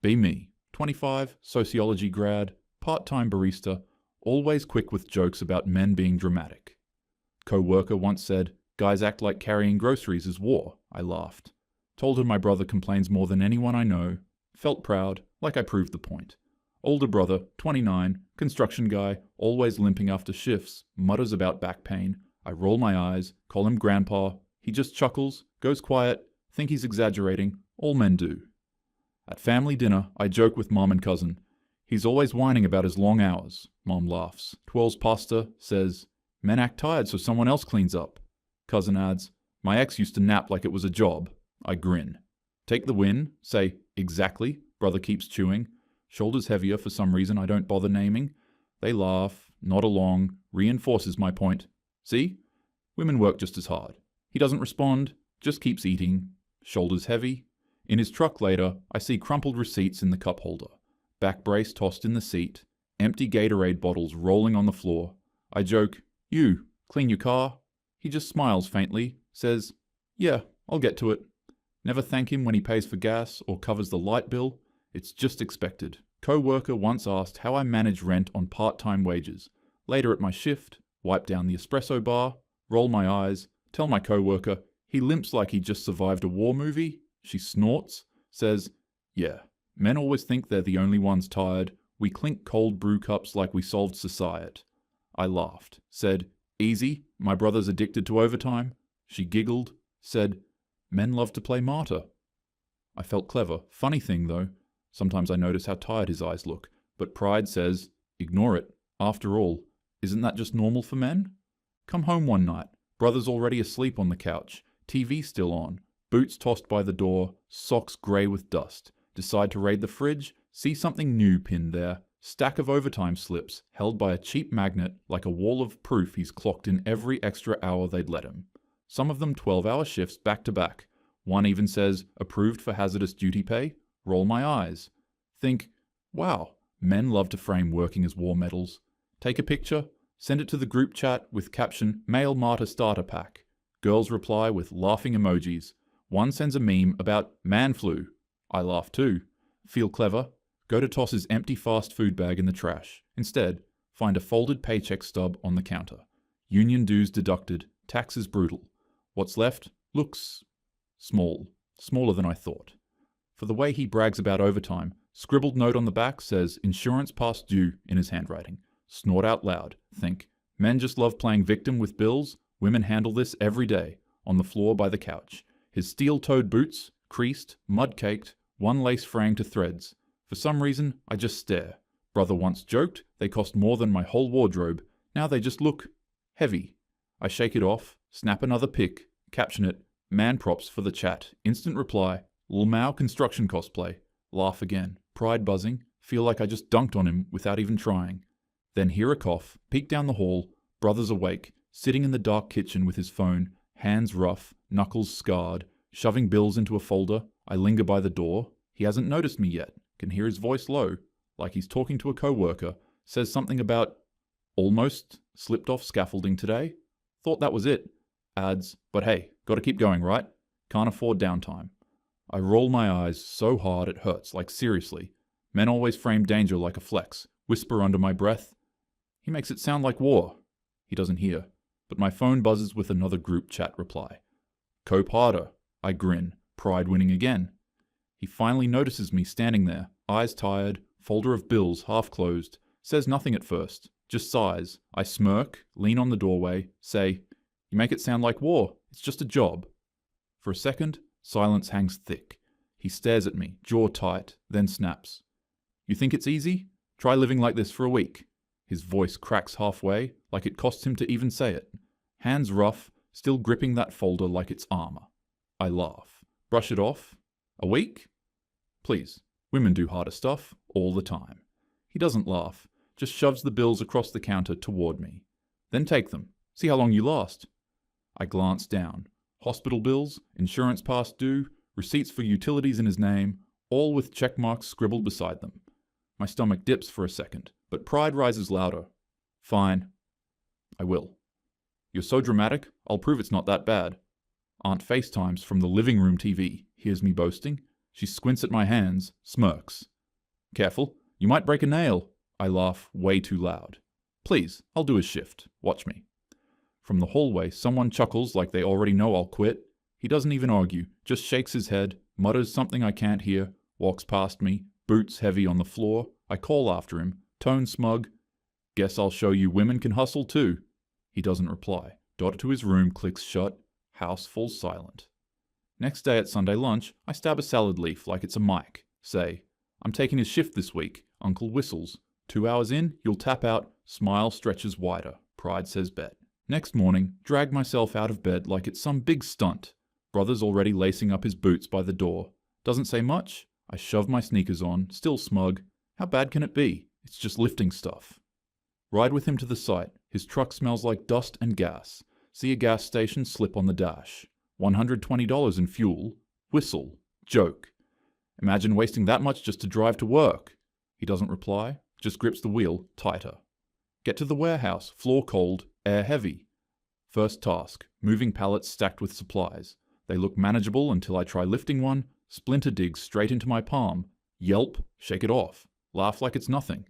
Be me, 25, sociology grad, part-time barista, always quick with jokes about men being dramatic. Co-worker once said, "Guys act like carrying groceries is war." I laughed. Told her my brother complains more than anyone I know. Felt proud, like I proved the point. Older brother, 29, construction guy, always limping after shifts, mutters about back pain. I roll my eyes, call him grandpa. He just chuckles, goes quiet, think he's exaggerating. All men do. At family dinner, I joke with mom and cousin. He's always whining about his long hours. Mom laughs. Twirls pasta, says, "Men act tired so someone else cleans up." Cousin adds, "My ex used to nap like it was a job." I grin. Take the win, say, "Exactly." Brother keeps chewing. Shoulders heavier for some reason I don't bother naming. They laugh, nod along, reinforces my point. See? Women work just as hard. He doesn't respond, just keeps eating. Shoulders heavy. In his truck later, I see crumpled receipts in the cup holder. Back brace tossed in the seat. Empty Gatorade bottles rolling on the floor. I joke, "You, clean your car?" He just smiles faintly, says, "Yeah, I'll get to it." Never thank him when he pays for gas or covers the light bill. It's just expected. Co-worker once asked how I manage rent on part-time wages. Later at my shift, wipe down the espresso bar, roll my eyes, tell my co-worker he limps like he just survived a war movie. She snorts, says, "Yeah, men always think they're the only ones tired. We clink cold brew cups like we solved society." I laughed, said, "Easy, my brother's addicted to overtime." She giggled, said, "Men love to play martyr." I felt clever. Funny thing, though, sometimes I notice how tired his eyes look, but pride says, ignore it. After all, isn't that just normal for men? Come home one night, brother's already asleep on the couch, TV still on, boots tossed by the door, socks grey with dust. Decide to raid the fridge, see something new pinned there. Stack of overtime slips, held by a cheap magnet like a wall of proof he's clocked in every extra hour they'd let him. Some of them 12-hour shifts back to back. One even says, "Approved for hazardous duty pay." Roll my eyes. Think, wow, men love to frame working as war medals. Take a picture, send it to the group chat with caption, "Male Martyr Starter Pack." Girls reply with laughing emojis. One sends a meme about man flu. I laugh too. Feel clever? Go to toss his empty fast food bag in the trash. Instead, find a folded paycheck stub on the counter. Union dues deducted. Taxes brutal. What's left looks small. Smaller than I thought. For the way he brags about overtime, scribbled note on the back says "insurance past due" in his handwriting. Snort out loud. Think, men just love playing victim with bills. Women handle this every day. On the floor by the couch. His steel-toed boots, creased, mud-caked, one lace fraying to threads. For some reason, I just stare. Brother once joked they cost more than my whole wardrobe. Now they just look heavy. I shake it off, snap another pic, caption it, "Man props for the chat." Instant reply, "Lil Mao construction cosplay." Laugh again, pride buzzing, feel like I just dunked on him without even trying. Then hear a cough, peek down the hall, brother's awake, sitting in the dark kitchen with his phone, hands rough, knuckles scarred, shoving bills into a folder. I linger by the door. He hasn't noticed me yet, can hear his voice low, like he's talking to a co-worker, says something about almost slipped off scaffolding today. Thought that was it. Adds, "But hey, gotta keep going, right? Can't afford downtime." I roll my eyes so hard it hurts, like seriously. Men always frame danger like a flex. Whisper under my breath. He makes it sound like war. He doesn't hear, but my phone buzzes with another group chat reply. "Cope harder." I grin, pride winning again. He finally notices me standing there, eyes tired, folder of bills half closed, says nothing at first, just sighs. I smirk, lean on the doorway, say, "You make it sound like war. It's just a job." For a second, silence hangs thick. He stares at me, jaw tight, then snaps. "You think it's easy? Try living like this for a week." His voice cracks halfway, like it costs him to even say it. Hands rough, still gripping that folder like it's armor. I laugh. Brush it off. "A week? Please, women do harder stuff, all the time." He doesn't laugh, just shoves the bills across the counter toward me. "Then take them. See how long you last." I glance down. Hospital bills, insurance past due, receipts for utilities in his name, all with check marks scribbled beside them. My stomach dips for a second, but pride rises louder. "Fine. I will." "You're so dramatic, I'll prove it's not that bad." Aunt FaceTimes from the living room TV, hears me boasting. She squints at my hands, smirks. Careful, you might break a nail. I laugh way too loud. Please, I'll do a shift. Watch me. From the hallway, someone chuckles like they already know I'll quit. He doesn't even argue, just shakes his head, mutters something I can't hear, walks past me, boots heavy on the floor. I call after him, tone smug. Guess I'll show you women can hustle too. He doesn't reply. Door to his room clicks shut. House falls silent. Next day at Sunday lunch, I stab a salad leaf like it's a mic. Say, I'm taking a shift this week. Uncle whistles. 2 hours in, you'll tap out. Smile stretches wider. Pride says bet. Next morning, drag myself out of bed like it's some big stunt. Brother's already lacing up his boots by the door. Doesn't say much. I shove my sneakers on, still smug. How bad can it be? It's just lifting stuff. Ride with him to the site. His truck smells like dust and gas. See a gas station, slip on the dash. $120 in fuel. Whistle. Joke. Imagine wasting that much just to drive to work. He doesn't reply, just grips the wheel tighter. Get to the warehouse, floor cold, air heavy. First task, moving pallets stacked with supplies. They look manageable until I try lifting one, splinter digs straight into my palm. Yelp, shake it off. Laugh like it's nothing.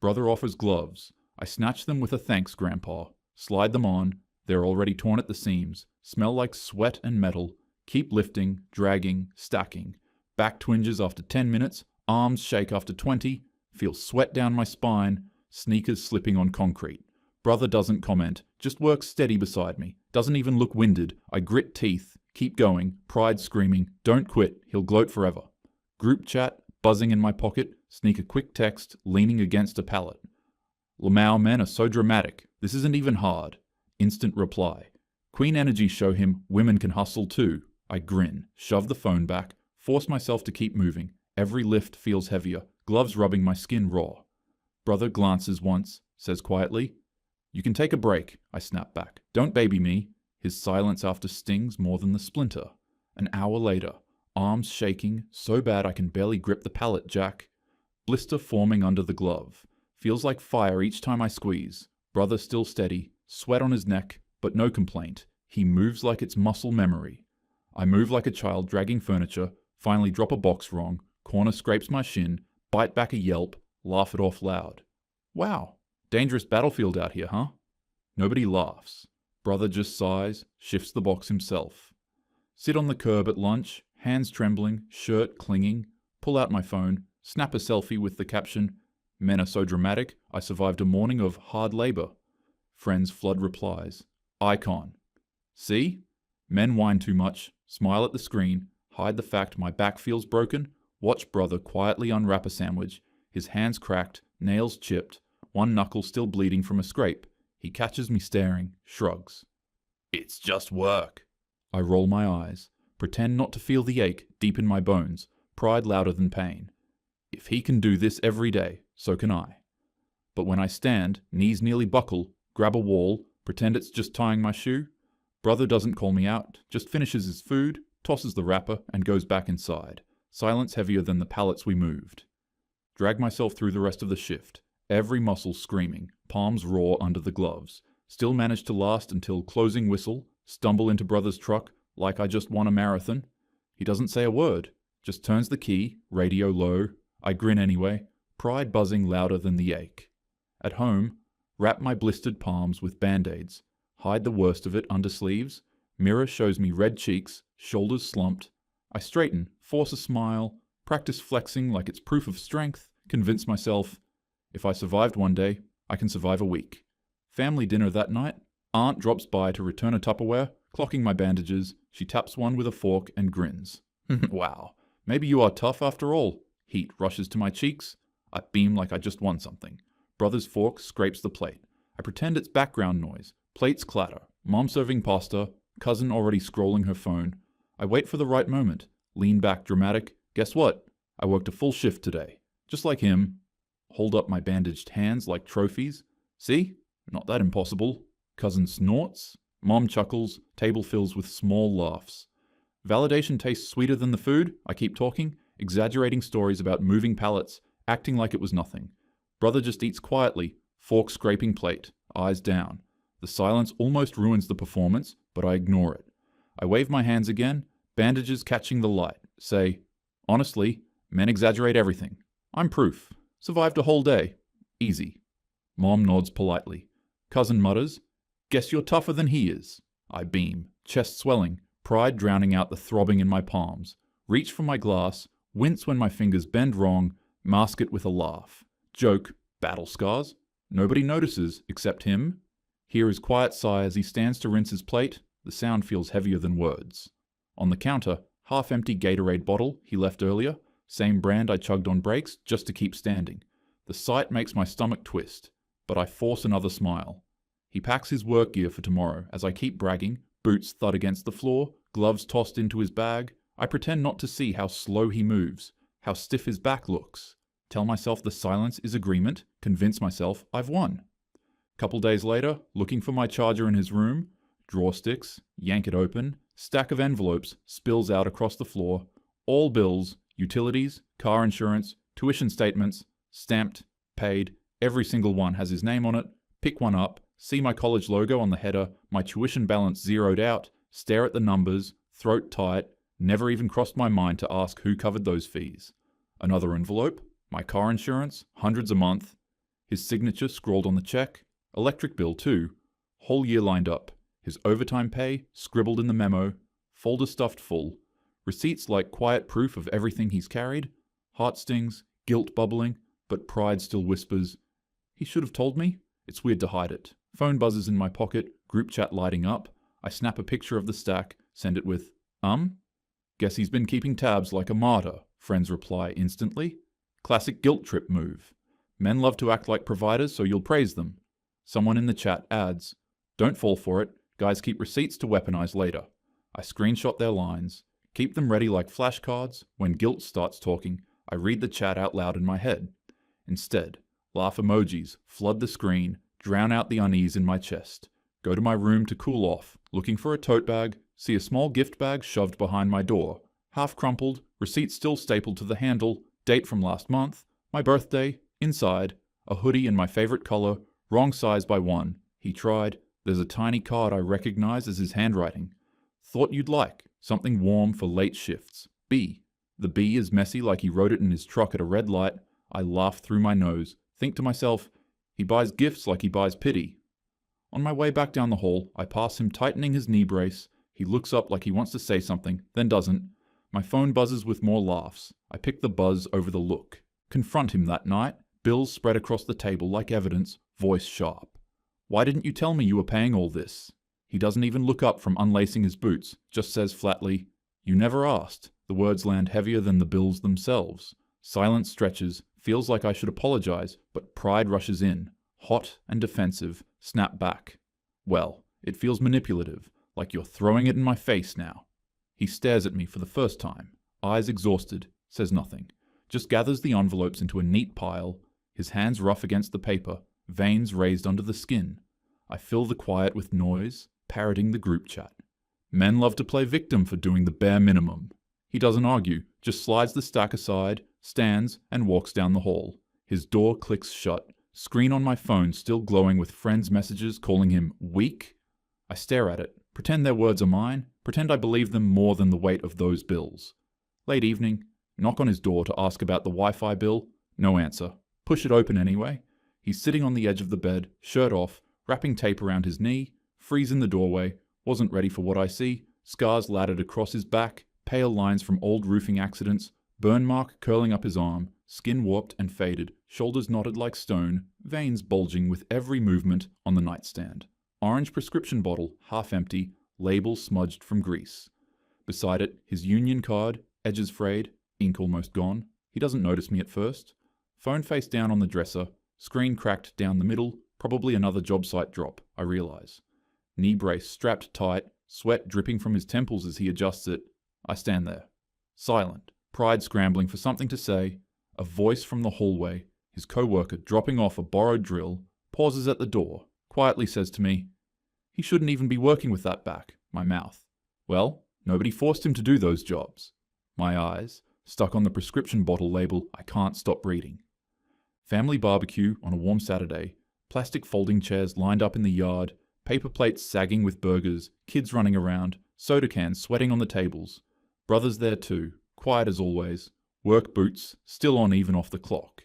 Brother offers gloves. I snatch them with a thanks, Grandpa. Slide them on. They're already torn at the seams. Smell like sweat and metal. Keep lifting, dragging, stacking. Back twinges after 10 minutes. Arms shake after 20. Feel sweat down my spine. Sneakers slipping on concrete. Brother doesn't comment. Just works steady beside me. Doesn't even look winded. I grit teeth. Keep going. Pride screaming. Don't quit. He'll gloat forever. Group chat. Buzzing in my pocket. Sneak a quick text. Leaning against a pallet. Lamau men are so dramatic. This isn't even hard. Instant reply. Queen energy show him women can hustle too. I grin. Shove the phone back. Force myself to keep moving. Every lift feels heavier. Gloves rubbing my skin raw. Brother glances once. Says quietly, "You can take a break," I snap back. "Don't baby me." His silence after stings more than the splinter. An hour later. Arms shaking, so bad I can barely grip the pallet jack. Blister forming under the glove. Feels like fire each time I squeeze. Brother still steady. Sweat on his neck, but no complaint. He moves like it's muscle memory. I move like a child dragging furniture, finally drop a box wrong, corner scrapes my shin, bite back a yelp, laugh it off loud. Wow, dangerous battlefield out here, huh? Nobody laughs. Brother just sighs, shifts the box himself. Sit on the curb at lunch, hands trembling, shirt clinging, pull out my phone, snap a selfie with the caption, "Men are so dramatic, I survived a morning of hard labor." Friends flood replies. Icon. See? Men whine too much, smile at the screen, hide the fact my back feels broken, watch brother quietly unwrap a sandwich, his hands cracked, nails chipped, one knuckle still bleeding from a scrape. He catches me staring, shrugs. "It's just work." I roll my eyes, pretend not to feel the ache deep in my bones, pride louder than pain. If he can do this every day, so can I. But when I stand, knees nearly buckle, grab a wall, pretend it's just tying my shoe, brother doesn't call me out, just finishes his food, tosses the wrapper, and goes back inside. Silence heavier than the pallets we moved. Drag myself through the rest of the shift, every muscle screaming, palms raw under the gloves. Still manage to last until closing whistle, stumble into brother's truck like I just won a marathon. He doesn't say a word, just turns the key, radio low. I grin anyway, pride buzzing louder than the ache. At home, wrap my blistered palms with band-aids, hide the worst of it under sleeves. Mirror shows me red cheeks, shoulders slumped. I straighten, force a smile, practice flexing like it's proof of strength, convince myself, if I survived one day, I can survive a week. Family dinner that night. Aunt drops by to return a Tupperware, clocking my bandages. She taps one with a fork and grins. Wow, maybe you are tough after all. Heat rushes to my cheeks. I beam like I just won something. Brother's fork scrapes the plate. I pretend it's background noise. Plates clatter. Mom serving pasta. Cousin already scrolling her phone. I wait for the right moment. Lean back dramatic. Guess what? I worked a full shift today. Just like him. Hold up my bandaged hands like trophies. See? Not that impossible. Cousin snorts. Mom chuckles. Table fills with small laughs. Validation tastes sweeter than the food. I keep talking, exaggerating stories about moving pallets, acting like it was nothing. Brother just eats quietly, fork scraping plate, eyes down. The silence almost ruins the performance, but I ignore it. I wave my hands again, bandages catching the light. Say, honestly, men exaggerate everything. I'm proof. Survived a whole day. Easy. Mom nods politely. Cousin mutters, guess you're tougher than he is. I beam, chest swelling, pride drowning out the throbbing in my palms. Reach for my glass, wince when my fingers bend wrong, mask it with a laugh. Joke, battle scars. Nobody notices except him. Hear his quiet sigh as he stands to rinse his plate. The sound feels heavier than words. On the counter, half-empty Gatorade bottle he left earlier, same brand I chugged on breaks just to keep standing. The sight makes my stomach twist, but I force another smile. He packs his work gear for tomorrow as I keep bragging, boots thud against the floor, gloves tossed into his bag. I pretend not to see how slow he moves, how stiff his back looks. Tell myself the silence is agreement, convince myself I've won. Couple days later, looking for my charger in his room, drawer sticks, yank it open, stack of envelopes spills out across the floor, all bills, utilities, car insurance, tuition statements, stamped, paid, every single one has his name on it, pick one up, see my college logo on the header, my tuition balance zeroed out, stare at the numbers, throat tight, never even crossed my mind to ask who covered those fees. Another envelope, my car insurance, hundreds a month, his signature scrawled on the check, electric bill too, whole year lined up, his overtime pay scribbled in the memo, folder stuffed full, receipts like quiet proof of everything he's carried, heart stings, guilt bubbling, but pride still whispers, he should have told me. It's weird to hide it. Phone buzzes in my pocket, group chat lighting up. I snap a picture of the stack, send it with, Guess he's been keeping tabs like a martyr, friends reply instantly. Classic guilt trip move. Men love to act like providers, so you'll praise them. Someone in the chat adds, don't fall for it, guys keep receipts to weaponize later. I screenshot their lines, keep them ready like flashcards. When guilt starts talking, I read the chat out loud in my head. Instead, laugh emojis flood the screen, drown out the unease in my chest. Go to my room to cool off, looking for a tote bag, see a small gift bag shoved behind my door. Half crumpled, receipt still stapled to the handle, date from last month, my birthday, inside, a hoodie in my favorite color, wrong size by one. He tried. There's a tiny card I recognize as his handwriting. Thought you'd like, something warm for late shifts. B. The B is messy like he wrote it in his truck at a red light. I laugh through my nose, think to myself, he buys gifts like he buys pity. On my way back down the hall, I pass him tightening his knee brace. He looks up like he wants to say something, then doesn't. My phone buzzes with more laughs. I pick the buzz over the look. Confront him that night, bills spread across the table like evidence, voice sharp. Why didn't you tell me you were paying all this? He doesn't even look up from unlacing his boots, just says flatly, you never asked. The words land heavier than the bills themselves. Silence stretches, feels like I should apologize, but pride rushes in. Hot and defensive, snap back. Well, it feels manipulative, like you're throwing it in my face now. He stares at me for the first time, eyes exhausted, says nothing, just gathers the envelopes into a neat pile, his hands rough against the paper, veins raised under the skin. I fill the quiet with noise, parroting the group chat. Men love to play victim for doing the bare minimum. He doesn't argue, just slides the stack aside, stands, and walks down the hall. His door clicks shut, screen on my phone still glowing with friends' messages calling him weak. I stare at it, pretend their words are mine, pretend I believe them more than the weight of those bills. Late evening, knock on his door to ask about the Wi-Fi bill, no answer. Push it open anyway. He's sitting on the edge of the bed, shirt off, wrapping tape around his knee, freeze in the doorway, wasn't ready for what I see, scars laddered across his back, pale lines from old roofing accidents, burn mark curling up his arm, skin warped and faded, shoulders knotted like stone, veins bulging with every movement on the nightstand. Orange prescription bottle, half empty, label smudged from grease. Beside it, his union card, edges frayed, ink almost gone. He doesn't notice me at first. Phone face down on the dresser, screen cracked down the middle, probably another job site drop, I realize. Knee brace strapped tight, sweat dripping from his temples as he adjusts it. I stand there, silent, pride scrambling for something to say. A voice from the hallway, his co-worker dropping off a borrowed drill, pauses at the door, quietly says to me, he shouldn't even be working with that back, my mouth. Well, nobody forced him to do those jobs. My eyes, stuck on the prescription bottle label I can't stop reading. Family barbecue on a warm Saturday, plastic folding chairs lined up in the yard, paper plates sagging with burgers, kids running around, soda cans sweating on the tables. Brothers there too, quiet as always, Work boots, still on even off the clock.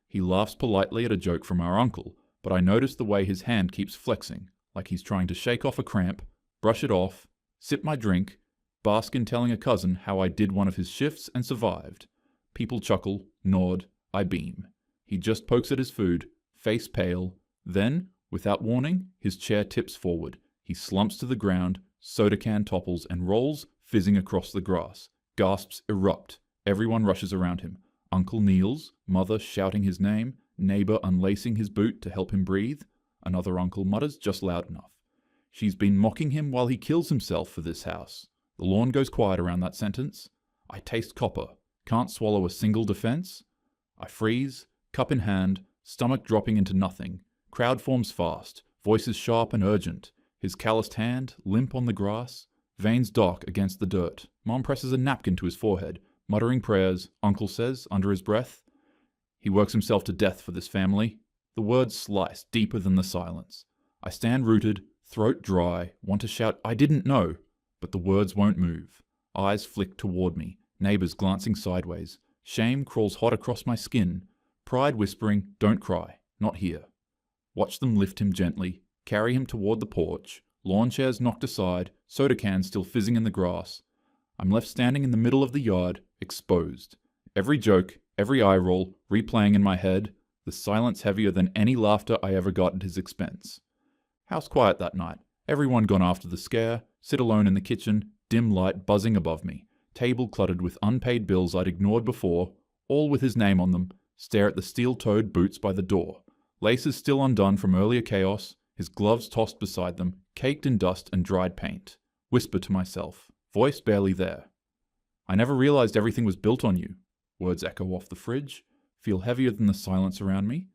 He laughs politely at a joke from our uncle, but I notice the way his hand keeps flexing, like he's trying to shake off a cramp, brush it off, sip my drink, bask in telling a cousin how I did one of his shifts and survived. People chuckle, nod, I beam. He just pokes at his food, face pale. Then, without warning, his chair tips forward. He slumps to the ground, soda can topples and rolls, fizzing across the grass. Gasps erupt. Everyone rushes around him. Uncle kneels, mother shouting his name, neighbor unlacing his boot to help him breathe. Another uncle mutters just loud enough. She's been mocking him while he kills himself for this house. The lawn goes quiet around that sentence. I taste copper. Can't swallow a single defense. I freeze, cup in hand, stomach dropping into nothing. Crowd forms fast, voices sharp and urgent. His calloused hand, limp on the grass, veins dark against the dirt. Mom presses a napkin to his forehead, muttering prayers. Uncle says, under his breath, he works himself to death for this family. The words slice deeper than the silence. I stand rooted, throat dry, want to shout, I didn't know, but the words won't move. Eyes flick toward me, neighbors glancing sideways. Shame crawls hot across my skin. Pride whispering, don't cry, not here. Watch them lift him gently, carry him toward the porch, lawn chairs knocked aside, soda cans still fizzing in the grass. I'm left standing in the middle of the yard, exposed. Every joke, every eye roll, replaying in my head, the silence heavier than any laughter I ever got at his expense. House quiet that night, everyone gone after the scare, sit alone in the kitchen, dim light buzzing above me, table cluttered with unpaid bills I'd ignored before, all with his name on them, stare at the steel-toed boots by the door, laces still undone from earlier chaos, his gloves tossed beside them, caked in dust and dried paint. Whisper to myself, voice barely there. I never realized everything was built on you. Words echo off the fridge, feel heavier than the silence around me.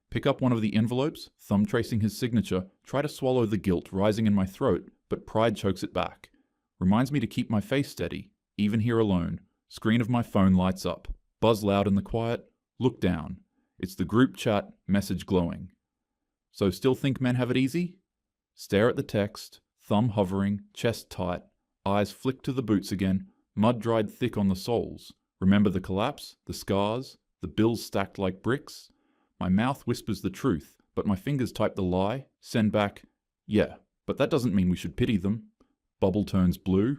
Pick up one of the envelopes, thumb tracing his signature, try to swallow the guilt rising in my throat, but pride chokes it back. Reminds me to keep my face steady, even here alone. Screen of my phone lights up, buzz loud in the quiet, look down. It's the group chat, message glowing. So still think men have it easy? Stare at the text, thumb hovering, chest tight, eyes flick to the boots again, mud dried thick on the soles. Remember the collapse, the scars, the bills stacked like bricks? My mouth whispers the truth, but my fingers type the lie, send back, yeah, but that doesn't mean we should pity them. Bubble turns blue.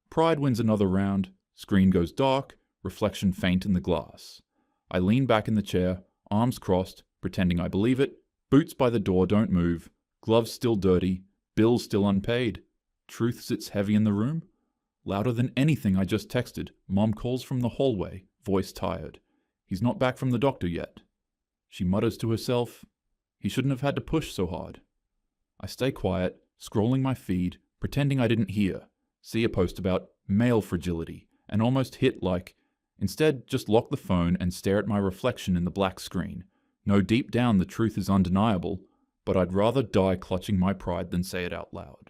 Pride wins another round. Screen goes dark, reflection faint in the glass. I lean back in the chair, arms crossed, pretending I believe it. Boots by the door don't move. Gloves still dirty. Bills still unpaid. Truth sits heavy in the room. Louder than anything I just texted, Mom calls from the hallway, voice tired. He's not back from the doctor yet. She mutters to herself, he shouldn't have had to push so hard. I stay quiet, scrolling my feed, pretending I didn't hear. See a post about male fragility, and almost hit like, instead just lock the phone and stare at my reflection in the black screen. Know deep down the truth is undeniable, but I'd rather die clutching my pride than say it out loud.